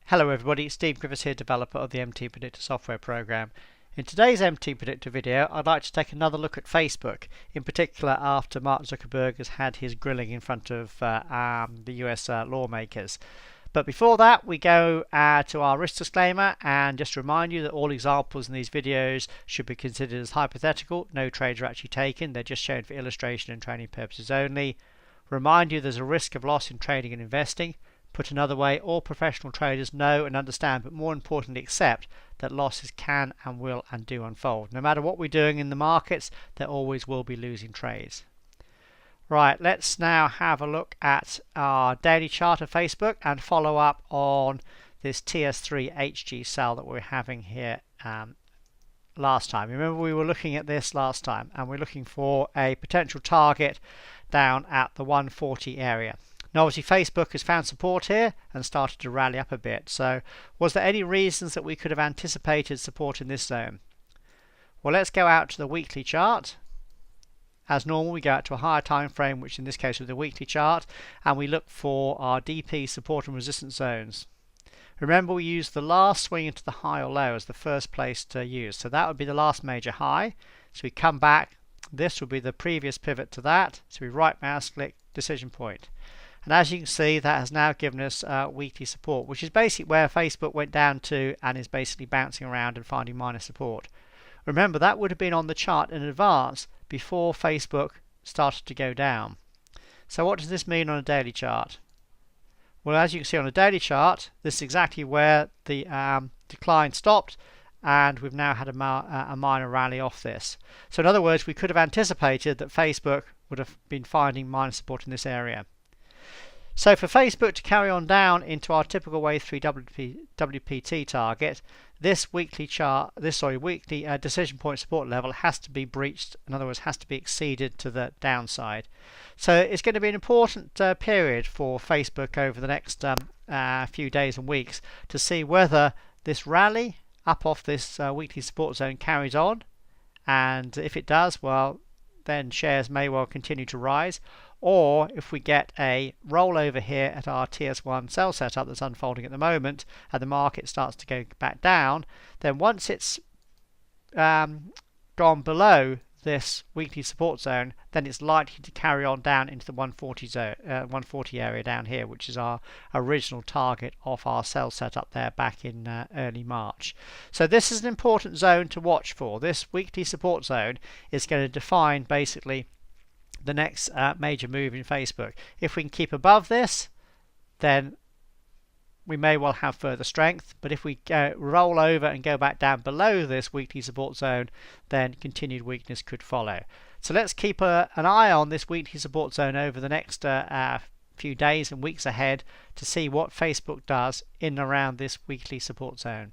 Hello everybody, Steve Griffiths here, developer of the MTPredictor software program. In today's MTPredictor video, I'd like to take another look at Facebook, in particular after Mark Zuckerberg has had his grilling in front of the US lawmakers. But before that, we go to our risk disclaimer and just remind you that all examples in these videos should be considered as hypothetical. No trades are actually taken, they're just shown for illustration and training purposes only. Remind you there's a risk of loss in trading and investing. Put another way, all professional traders know and understand, but more importantly accept, that losses can and will and do unfold. No matter what we're doing in the markets, there always will be losing trades. Right, let's now have a look at our daily chart of Facebook and follow up on this TS3 HG sell that we're having here last time. Remember, we were looking at this last time and we're looking for a potential target down at the 140 area. Now obviously Facebook has found support here and started to rally up a bit. So was there any reasons that we could have anticipated support in this zone? Well, let's go out to the weekly chart. As normal, we go out to a higher time frame, which in this case was the weekly chart, and we look for our DP support and resistance zones. Remember, we use the last swing into the high or low as the first place to use. So that would be the last major high. So we come back, this will be the previous pivot to that. So we right mouse click decision point. And as you can see, that has now given us weekly support, which is basically where Facebook went down to and is basically bouncing around and finding minor support. Remember, that would have been on the chart in advance before Facebook started to go down. So what does this mean on a daily chart? Well, as you can see on a daily chart, this is exactly where the decline stopped, and we've now had a minor rally off this. So in other words, we could have anticipated that Facebook would have been finding minor support in this area. So for Facebook to carry on down into our typical wave 3 WPT target, this weekly decision point support level has to be breached. In other words, has to be exceeded to the downside. So it's going to be an important period for Facebook over the next few days and weeks to see whether this rally up off this weekly support zone carries on, and if it does, well, then shares may well continue to rise. Or if we get a rollover here at our TS1 sell setup that's unfolding at the moment and the market starts to go back down, then once it's gone below this weekly support zone, then it's likely to carry on down into the 140 zone, 140 area down here, which is our original target of our sell setup there back in early March. So this is an important zone to watch for. This weekly support zone is going to define basically the next major move in Facebook. If we can keep above this, then we may well have further strength, but if we roll over and go back down below this weekly support zone, then continued weakness could follow. So let's keep an eye on this weekly support zone over the next few days and weeks ahead to see what Facebook does in and around this weekly support zone.